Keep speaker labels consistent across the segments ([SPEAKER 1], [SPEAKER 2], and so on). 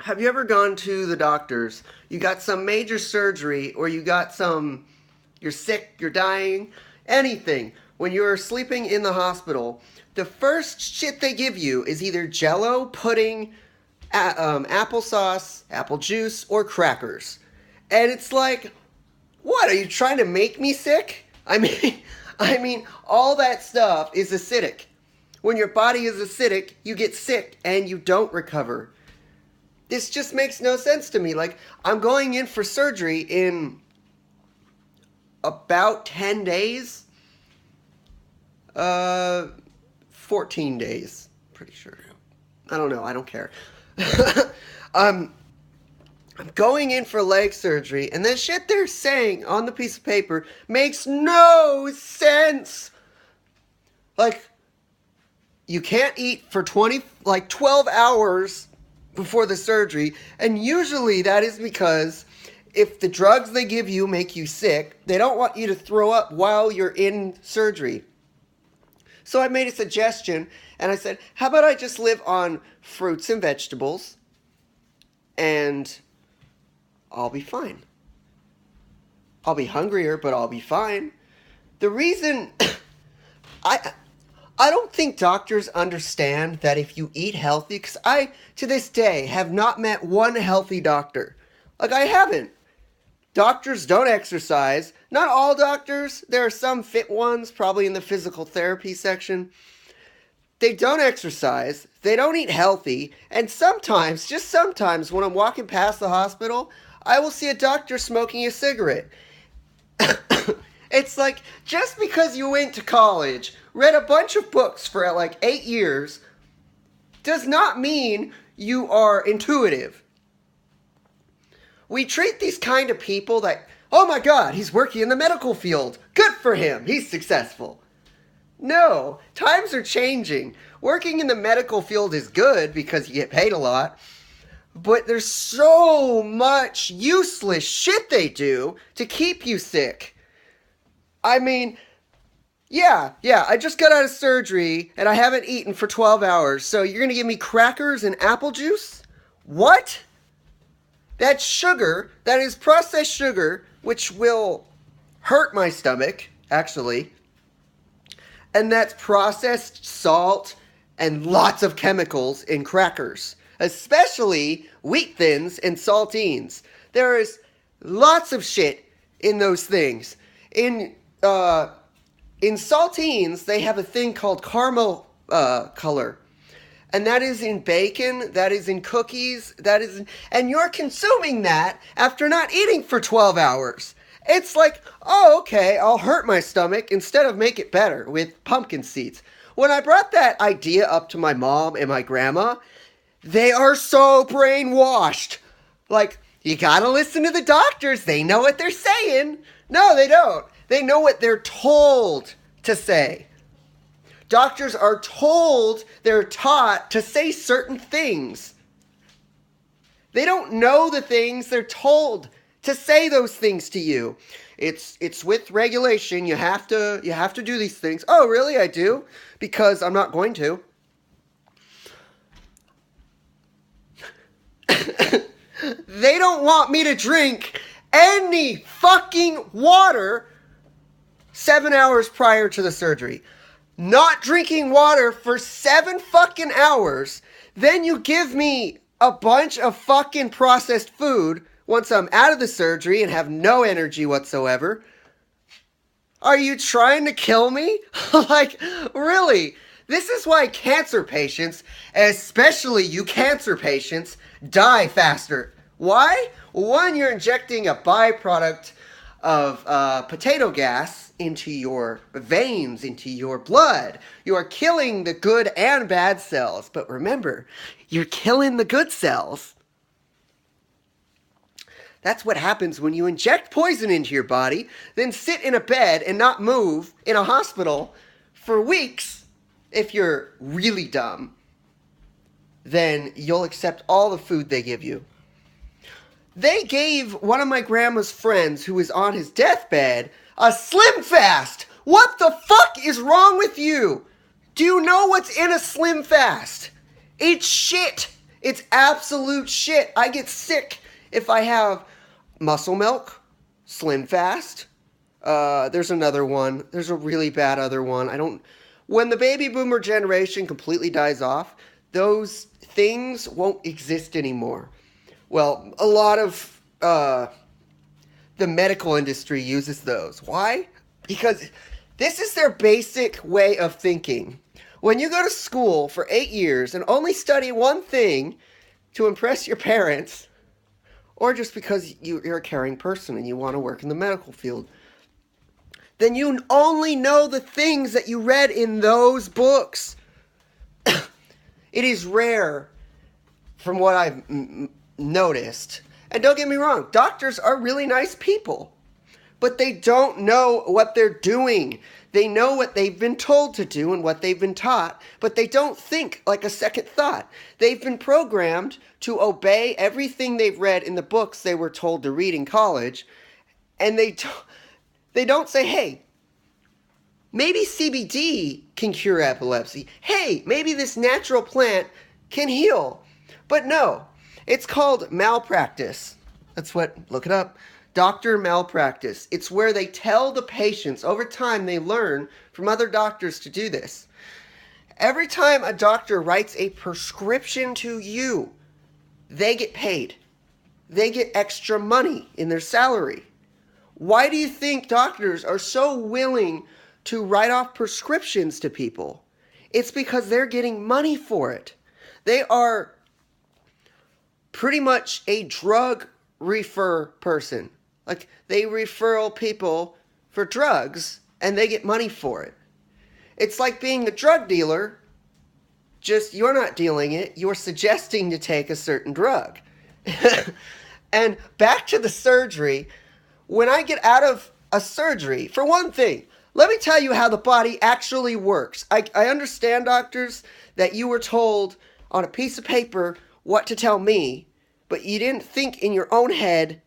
[SPEAKER 1] Have you ever gone to the doctors? You got some major surgery, or you're sick, you're dying, anything. When you're sleeping in the hospital, the first shit they give you is either jello, pudding, applesauce, apple juice, or crackers. And it's like, what, are you trying to make me sick? I mean, all that stuff is acidic. When your body is acidic, you get sick and you don't recover. This just makes no sense to me. Like, I'm going in for surgery in about 10 days. 14 days, pretty sure. I don't know, I don't care. I'm going in for leg surgery, and the shit they're saying on the piece of paper makes no sense. Like, you can't eat for 12 hours before the surgery, and usually that is because if the drugs they give you make you sick, they don't want you to throw up while you're in surgery. So I made a suggestion, and I said, how about I just live on fruits and vegetables, and I'll be fine. I'll be hungrier, but I'll be fine. The reason I don't think doctors understand that if you eat healthy, because I, to this day, have not met one healthy doctor. Like, I haven't. Doctors don't exercise. Not all doctors. There are some fit ones, probably in the physical therapy section. They don't exercise. They don't eat healthy. And sometimes, just sometimes, when I'm walking past the hospital, I will see a doctor smoking a cigarette. It's like, just because you went to college, read a bunch of books for like 8 years, does not mean you are intuitive. We treat these kind of people like, oh my god, he's working in the medical field. Good for him. He's successful. No, times are changing. Working in the medical field is good because you get paid a lot. But there's so much useless shit they do to keep you sick. I mean, yeah, I just got out of surgery and I haven't eaten for 12 hours. So you're going to give me crackers and apple juice? What? That's sugar. That is processed sugar, which will hurt my stomach, actually. And that's processed salt and lots of chemicals in crackers, especially wheat thins and saltines. There is lots of shit in those things. In saltines, they have a thing called caramel color. And that is in bacon, that is in cookies, and you're consuming that after not eating for 12 hours. It's like, oh, okay, I'll hurt my stomach instead of make it better with pumpkin seeds. When I brought that idea up to my mom and my grandma, they are so brainwashed. Like, you gotta listen to the doctors. They know what they're saying. No, they don't. They know what they're told to say. Doctors are told, they're taught to say certain things. They don't know the things, they're told to say those things to you. It's with regulation. You have to do these things. Oh, really? I do? Because I'm not going to. They don't want me to drink any fucking water 7 hours prior to the surgery. Not drinking water for 7 fucking hours. Then you give me a bunch of fucking processed food once I'm out of the surgery and have no energy whatsoever. Are you trying to kill me? Like, really? This is why cancer patients, especially you cancer patients, die faster. Why? One, you're injecting a byproduct of potato gas into your veins, into your blood. You are killing the good and bad cells. But remember, you're killing the good cells. That's what happens when you inject poison into your body, then sit in a bed and not move in a hospital for weeks. If you're really dumb, then you'll accept all the food they give you. They gave one of my grandma's friends who was on his deathbed a Slim Fast. What the fuck is wrong with you? Do you know what's in a Slim Fast? It's shit. It's absolute shit. I get sick if I have Muscle Milk, Slim Fast. There's another one. There's a really bad other one. When the baby boomer generation completely dies off, those things won't exist anymore. Well, a lot of the medical industry uses those. Why? Because this is their basic way of thinking. When you go to school for 8 years and only study one thing to impress your parents, or just because you're a caring person and you want to work in the medical field, then you only know the things that you read in those books. It is rare, from what I've noticed. And don't get me wrong, doctors are really nice people. But they don't know what they're doing. They know what they've been told to do and what they've been taught, but they don't think like a second thought. They've been programmed to obey everything they've read in the books they were told to read in college, and they don't say, hey, maybe CBD can cure epilepsy. Hey, maybe this natural plant can heal. But no, it's called malpractice. Look it up. Doctor malpractice. It's where they tell the patients, over time they learn from other doctors to do this. Every time a doctor writes a prescription to you, they get paid. They get extra money in their salary. Why do you think doctors are so willing to write off prescriptions to people? It's because they're getting money for it. They are pretty much a drug refer person. Like, they refer people for drugs, and they get money for it. It's like being a drug dealer, just you're not dealing it, you're suggesting to take a certain drug. And back to the surgery, when I get out of a surgery, for one thing, let me tell you how the body actually works. I understand, doctors, that you were told on a piece of paper what to tell me, but you didn't think in your own head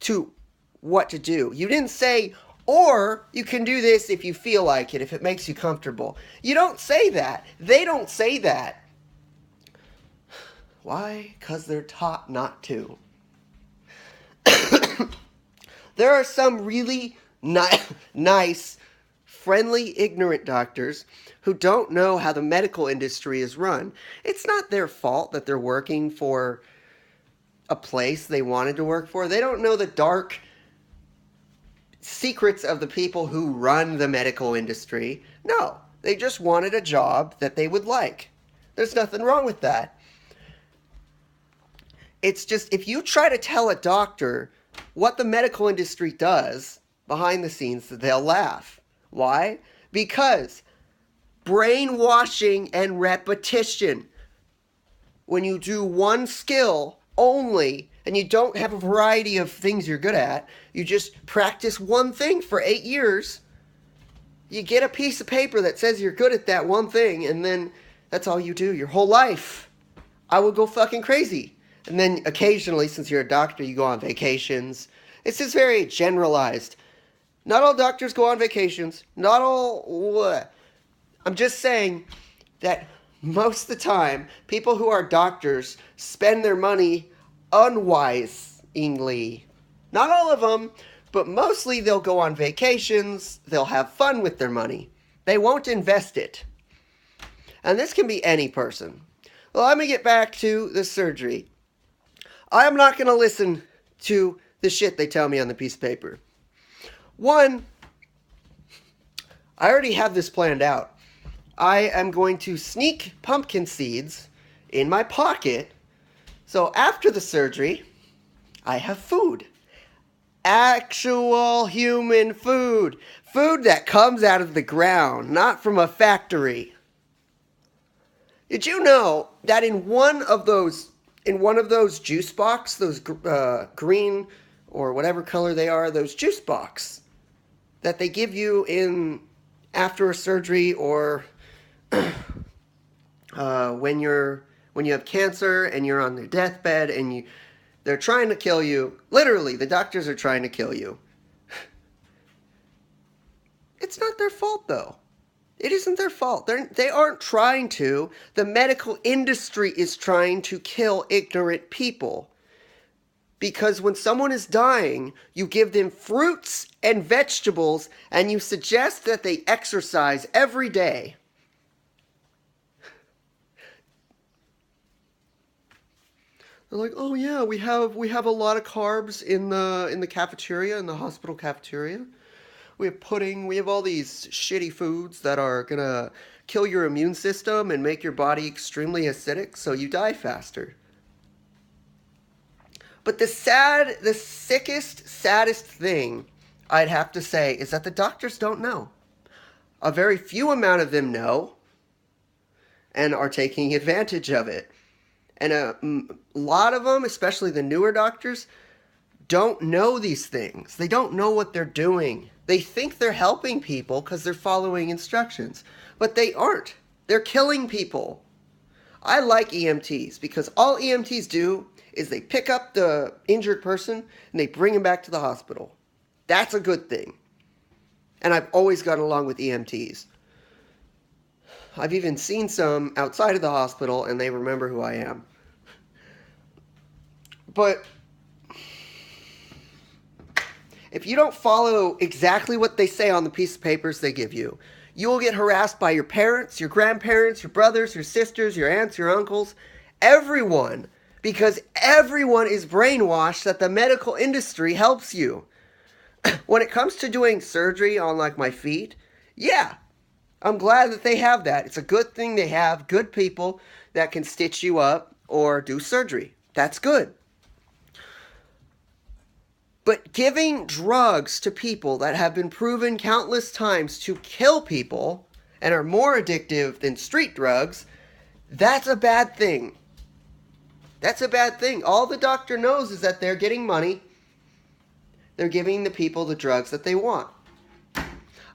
[SPEAKER 1] to what to do. You didn't say, or you can do this if you feel like it, if it makes you comfortable. You don't say that. They don't say that. Why? Because they're taught not to. There are some really nice, friendly, ignorant doctors who don't know how the medical industry is run. It's not their fault that they're working for a place they wanted to work for. They don't know the dark secrets of the people who run the medical industry. No, they just wanted a job that they would like. There's nothing wrong with that. It's just, if you try to tell a doctor what the medical industry does behind the scenes, they'll laugh. Why? Because brainwashing and repetition. When you do one skill only, and you don't have a variety of things you're good at, you just practice one thing for 8 years, you get a piece of paper that says you're good at that one thing, and then that's all you do your whole life. I would go fucking crazy. And then occasionally, since you're a doctor, you go on vacations. It's just very generalized. Not all doctors go on vacations. Not all... I'm just saying that most of the time, people who are doctors spend their money unwisely. Not all of them, but mostly they'll go on vacations, they'll have fun with their money. They won't invest it. And this can be any person. Well, let me get back to the surgery. I am not going to listen to the shit they tell me on the piece of paper. One, I already have this planned out. I am going to sneak pumpkin seeds in my pocket, so after the surgery, I have food. Actual human food. Food that comes out of the ground, not from a factory. Did you know that in one of those juice box, those green or whatever color they are, those juice box that they give you in after a surgery, or when you have cancer and you're on their deathbed and they're trying to kill you. Literally, the doctors are trying to kill you. It's not their fault, though. It isn't their fault. They aren't trying to. The medical industry is trying to kill ignorant people. Because when someone is dying, you give them fruits and vegetables and you suggest that they exercise every day. They're like, "Oh yeah, we have a lot of carbs in the cafeteria, in the hospital cafeteria. We have pudding, we have all these shitty foods that are gonna kill your immune system and make your body extremely acidic so you die faster." But the sickest, saddest thing I'd have to say is that the doctors don't know. A very few amount of them know and are taking advantage of it. And a lot of them, especially the newer doctors, don't know these things. They don't know what they're doing. They think they're helping people because they're following instructions, but they aren't. They're killing people. I like EMTs because all EMTs do is they pick up the injured person and they bring him back to the hospital. That's a good thing. And I've always gotten along with EMTs. I've even seen some outside of the hospital and they remember who I am. But if you don't follow exactly what they say on the piece of papers they give you, you will get harassed by your parents, your grandparents, your brothers, your sisters, your aunts, your uncles, everyone, because everyone is brainwashed that the medical industry helps you. When it comes to doing surgery on like my feet, yeah, I'm glad that they have that. It's a good thing they have good people that can stitch you up or do surgery. That's good. But giving drugs to people that have been proven countless times to kill people and are more addictive than street drugs, that's a bad thing. That's a bad thing. All the doctor knows is that they're getting money. They're giving the people the drugs that they want.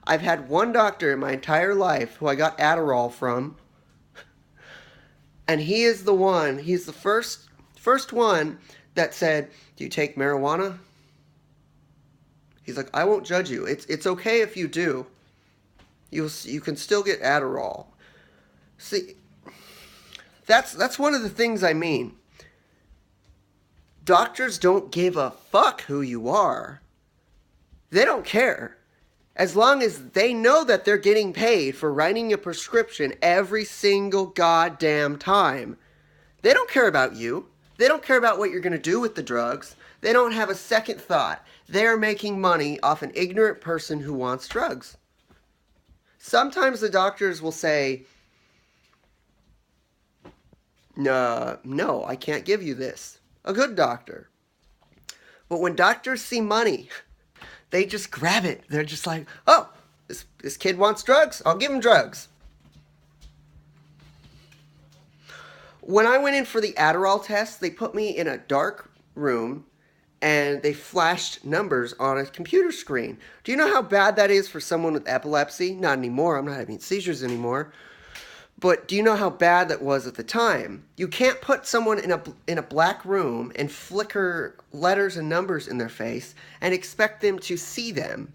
[SPEAKER 1] I've had one doctor in my entire life who I got Adderall from, and he's the first one that said, "Do you take marijuana?" He's like, "I won't judge you. It's okay if you do. You can still get Adderall." See, that's one of the things I mean. Doctors don't give a fuck who you are. They don't care. As long as they know that they're getting paid for writing a prescription every single goddamn time. They don't care about you. They don't care about what you're going to do with the drugs. They don't have a second thought. They're making money off an ignorant person who wants drugs. Sometimes the doctors will say, no, I can't give you this. A good doctor. But when doctors see money, they just grab it. They're just like, "Oh, this kid wants drugs. I'll give him drugs." When I went in for the Adderall test, they put me in a dark room and they flashed numbers on a computer screen. Do you know how bad that is for someone with epilepsy? Not anymore. I'm not having seizures anymore. But do you know how bad that was at the time? You can't put someone in a black room and flicker letters and numbers in their face and expect them to see them.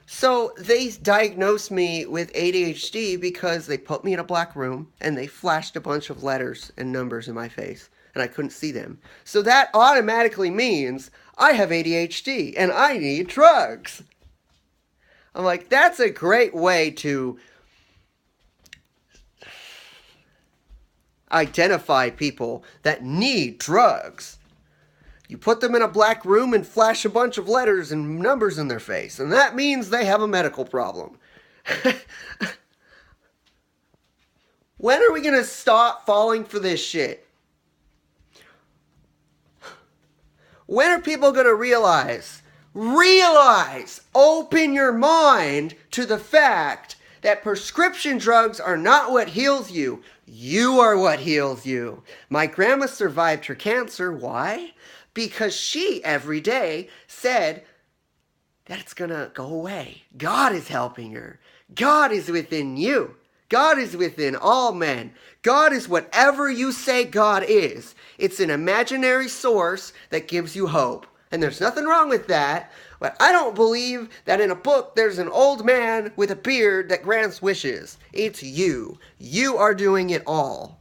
[SPEAKER 1] So they diagnosed me with ADHD because they put me in a black room and they flashed a bunch of letters and numbers in my face and I couldn't see them. So that automatically means I have ADHD and I need drugs. I'm like, that's a great way to identify people that need drugs. You put them in a black room and flash a bunch of letters and numbers in their face, and that means they have a medical problem. When are we going to stop falling for this shit? When are people going to realize, open your mind to the fact that prescription drugs are not what heals you. You are what heals you. My grandma survived her cancer. Why? Because she, every day, said that it's going to go away. God is helping her. God is within you. God is within all men. God is whatever you say God is. It's an imaginary source that gives you hope. and there's nothing wrong with that. But I don't believe that in a book there's an old man with a beard that grants wishes. It's you. You are doing it all.